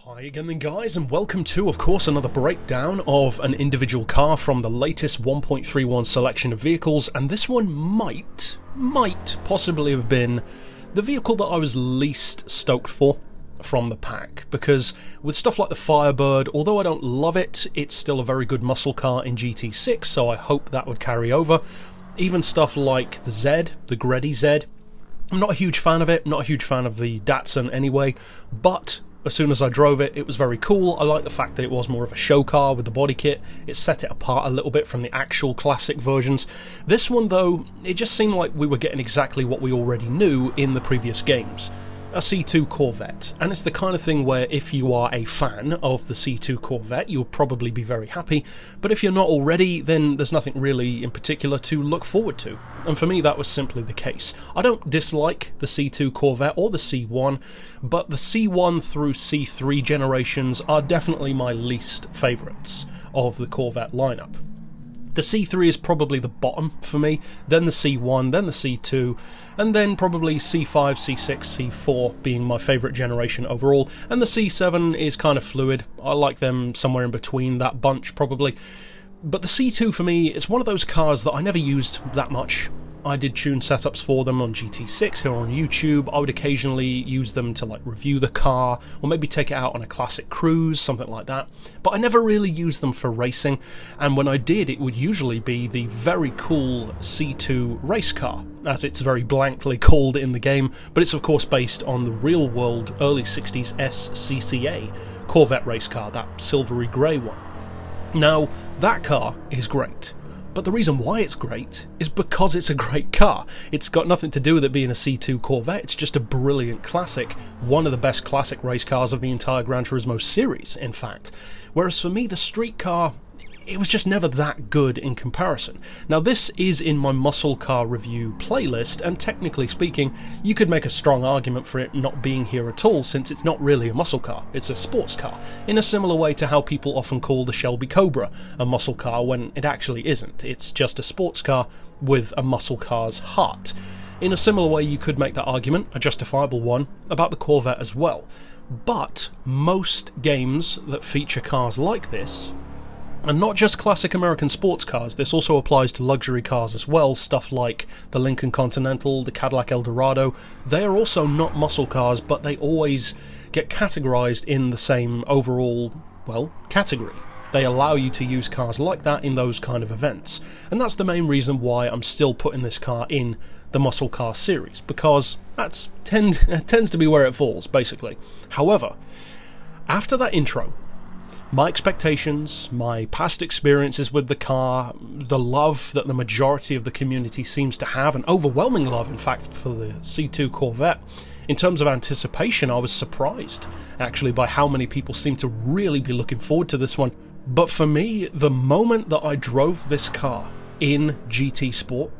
Hi again then guys, and welcome to, of course, another breakdown of an individual car from the latest 1.31 selection of vehicles, and this one might possibly have been the vehicle that I was least stoked for from the pack, because with stuff like the Firebird, although I don't love it, it's still a very good muscle car in GT6, so I hope that would carry over. Even stuff like the Z, the Greddy Z, I'm not a huge fan of it, not a huge fan of the Datsun anyway, but as soon as I drove it, it was very cool. I like the fact that it was more of a show car with the body kit. It set it apart a little bit from the actual classic versions. This one though, it just seemed like we were getting exactly what we already knew in the previous games. A C2 Corvette, and it's the kind of thing where if you are a fan of the C2 Corvette, you'll probably be very happy, but if you're not already, then there's nothing really in particular to look forward to. And for me, that was simply the case. I don't dislike the C2 Corvette or the C1, but the C1 through C3 generations are definitely my least favourites of the Corvette lineup. The C3 is probably the bottom for me, then the C1, then the C2, and then probably C5, C6, C4 being my favourite generation overall, and the C7 is kind of fluid. I like them somewhere in between that bunch probably. But the C2 for me is one of those cars that I never used that much. I did tune setups for them on GT6 here on YouTube. I would occasionally use them to like review the car, or maybe take it out on a classic cruise, something like that. But I never really used them for racing, and when I did, it would usually be the very cool C2 race car, as it's very blankly called in the game, but it's of course based on the real world early 60s SCCA Corvette race car, that silvery grey one. Now, that car is great. But the reason why it's great is because it's a great car. It's got nothing to do with it being a C2 Corvette, it's just a brilliant classic, one of the best classic race cars of the entire Gran Turismo series, in fact. Whereas for me, the street car, it was just never that good in comparison. Now this is in my muscle car review playlist, and technically speaking, you could make a strong argument for it not being here at all, since it's not really a muscle car, it's a sports car, in a similar way to how people often call the Shelby Cobra a muscle car when it actually isn't. It's just a sports car with a muscle car's heart. In a similar way, you could make that argument, a justifiable one, about the Corvette as well. But most games that feature cars like this, and not just classic American sports cars, this also applies to luxury cars as well, stuff like the Lincoln Continental, the Cadillac Eldorado. They are also not muscle cars, but they always get categorized in the same overall, well, category. They allow you to use cars like that in those kind of events. And that's the main reason why I'm still putting this car in the muscle car series, because that tends to be where it falls, basically. However, after that intro, my expectations, my past experiences with the car, the love that the majority of the community seems to have, an overwhelming love in fact for the C2 Corvette, in terms of anticipation, I was surprised actually by how many people seem to really be looking forward to this one. But for me, the moment that I drove this car in GT Sport,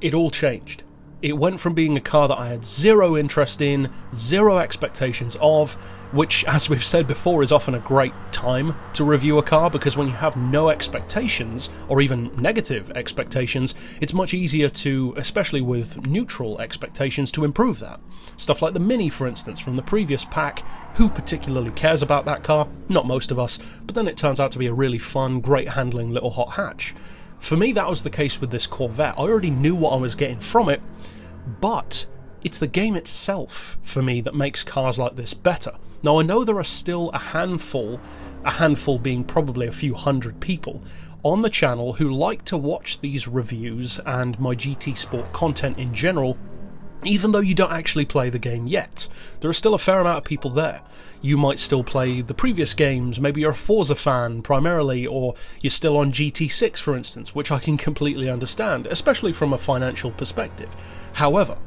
it all changed. It went from being a car that I had zero interest in, zero expectations of, which, as we've said before, is often a great time to review a car, because when you have no expectations, or even negative expectations, it's much easier to, especially with neutral expectations, to improve that. Stuff like the Mini, for instance, from the previous pack. Who particularly cares about that car? Not most of us, but then it turns out to be a really fun, great handling little hot hatch. For me, that was the case with this Corvette. I already knew what I was getting from it, but it's the game itself, for me, that makes cars like this better. Now, I know there are still a handful being probably a few hundred people, on the channel who like to watch these reviews and my GT Sport content in general, even though you don't actually play the game yet. There are still a fair amount of people there. You might still play the previous games, maybe you're a Forza fan primarily, or you're still on GT6 for instance, which I can completely understand, especially from a financial perspective. However,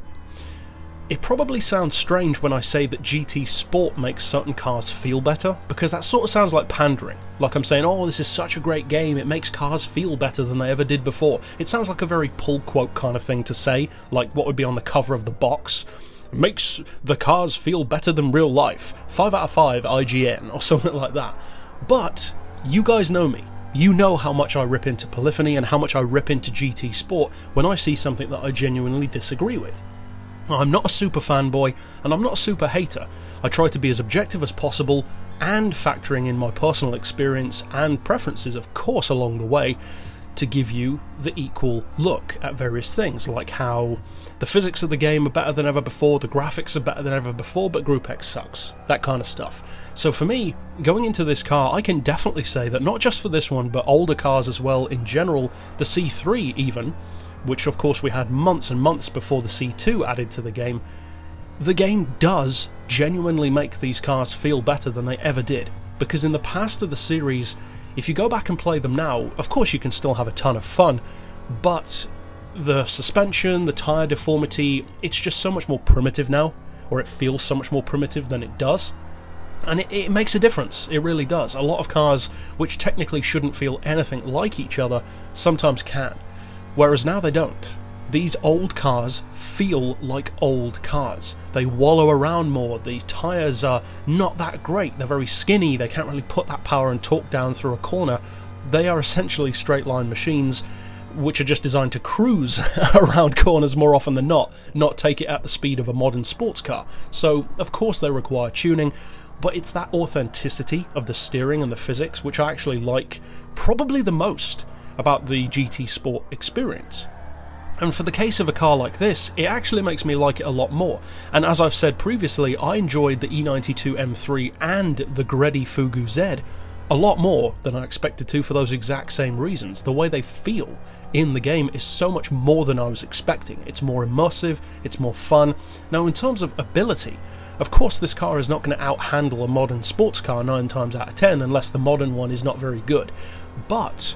it probably sounds strange when I say that GT Sport makes certain cars feel better, because that sort of sounds like pandering. Like I'm saying, oh, this is such a great game, it makes cars feel better than they ever did before. It sounds like a very pull quote kind of thing to say, like what would be on the cover of the box. It makes the cars feel better than real life. 5 out of 5 IGN, or something like that. But you guys know me. You know how much I rip into Polyphony and how much I rip into GT Sport when I see something that I genuinely disagree with. I'm not a super fanboy, and I'm not a super hater. I try to be as objective as possible, and factoring in my personal experience and preferences, of course, along the way, to give you the equal look at various things, like how the physics of the game are better than ever before, the graphics are better than ever before, but Group X sucks. That kind of stuff. So for me, going into this car, I can definitely say that not just for this one, but older cars as well in general, the C3 even, which of course we had months and months before the C2 added to the game does genuinely make these cars feel better than they ever did. Because in the past of the series, if you go back and play them now, of course you can still have a ton of fun, but the suspension, the tyre deformity, it's just so much more primitive now, or it feels so much more primitive than it does. And it makes a difference, it really does. A lot of cars, which technically shouldn't feel anything like each other, sometimes can. Whereas now they don't. These old cars feel like old cars. They wallow around more, the tyres are not that great, they're very skinny, they can't really put that power and torque down through a corner. They are essentially straight line machines which are just designed to cruise around corners more often than not take it at the speed of a modern sports car. So of course they require tuning, but it's that authenticity of the steering and the physics which I actually like probably the most about the GT Sport experience. And for the case of a car like this, it actually makes me like it a lot more. And as I've said previously, I enjoyed the E92 M3 and the Greddy Fugu Z a lot more than I expected to for those exact same reasons. The way they feel in the game is so much more than I was expecting. It's more immersive, it's more fun. Now in terms of ability, of course this car is not going to out-handle a modern sports car 9 times out of 10 unless the modern one is not very good. But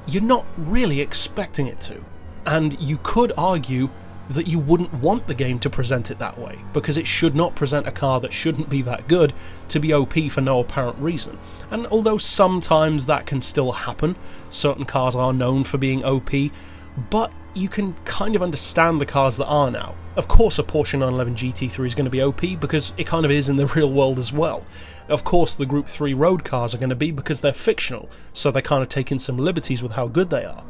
you're not really expecting it to. And you could argue that you wouldn't want the game to present it that way, because it should not present a car that shouldn't be that good to be OP for no apparent reason. And although sometimes that can still happen, certain cars are known for being OP, but you can kind of understand the cars that are now. Of course a Porsche 911 GT3 is going to be OP because it kind of is in the real world as well. Of course the Group 3 road cars are going to be because they're fictional, so they're kind of taking some liberties with how good they are.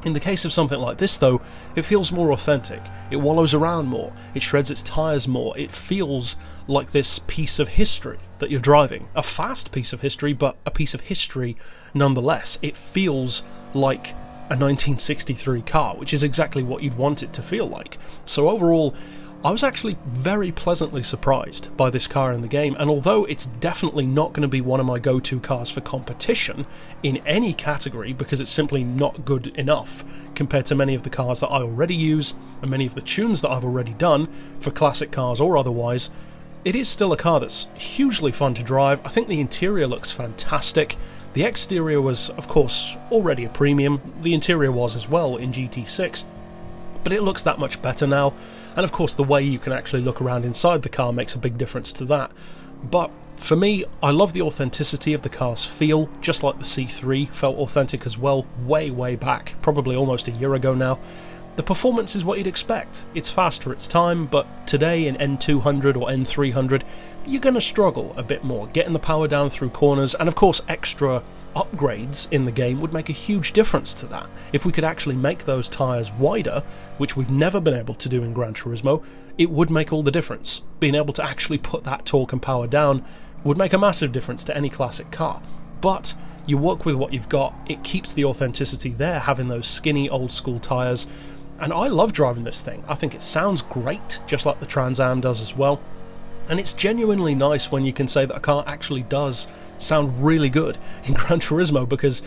In the case of something like this though, it feels more authentic, it wallows around more, it shreds its tyres more, it feels like this piece of history that you're driving. A fast piece of history, but a piece of history nonetheless. It feels like a 1963 car, which is exactly what you'd want it to feel like. So overall, I was actually very pleasantly surprised by this car in the game, and although it's definitely not going to be one of my go-to cars for competition in any category because it's simply not good enough compared to many of the cars that I already use and many of the tunes that I've already done for classic cars or otherwise, it is still a car that's hugely fun to drive. I think the interior looks fantastic. The exterior was, of course, already a premium. The interior was as well in GT6. But it looks that much better now, and of course the way you can actually look around inside the car makes a big difference to that. But for me, I love the authenticity of the car's feel, just like the C3 felt authentic as well, way back, probably almost a year ago now. The performance is what you'd expect. It's fast for its time, but today in N200 or N300, you're going to struggle a bit more, getting the power down through corners, and of course extra upgrades in the game would make a huge difference to that. If we could actually make those tyres wider, which we've never been able to do in Gran Turismo, it would make all the difference. Being able to actually put that torque and power down would make a massive difference to any classic car. But you work with what you've got, it keeps the authenticity there, having those skinny old school tyres, and I love driving this thing. I think it sounds great, just like the Trans Am does as well. And it's genuinely nice when you can say that a car actually does sound really good in Gran Turismo, because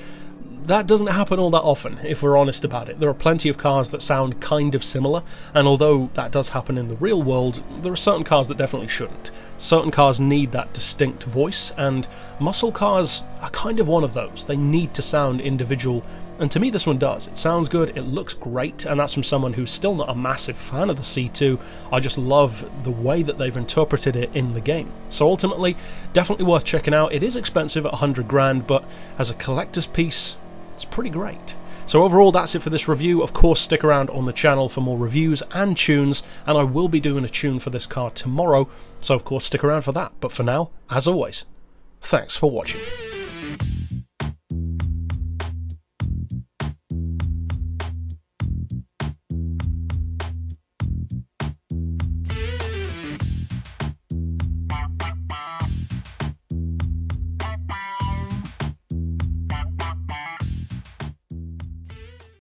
that doesn't happen all that often, if we're honest about it. There are plenty of cars that sound kind of similar, and although that does happen in the real world, there are certain cars that definitely shouldn't. Certain cars need that distinct voice, and muscle cars are kind of one of those. They need to sound individual, and to me this one does. It sounds good, it looks great, and that's from someone who's still not a massive fan of the C2. I just love the way that they've interpreted it in the game. So ultimately, definitely worth checking out. It is expensive at 100 grand, but as a collector's piece, it's pretty great. So overall, that's it for this review. Of course, stick around on the channel for more reviews and tunes, and I will be doing a tune for this car tomorrow, so of course stick around for that. But for now, as always, thanks for watching.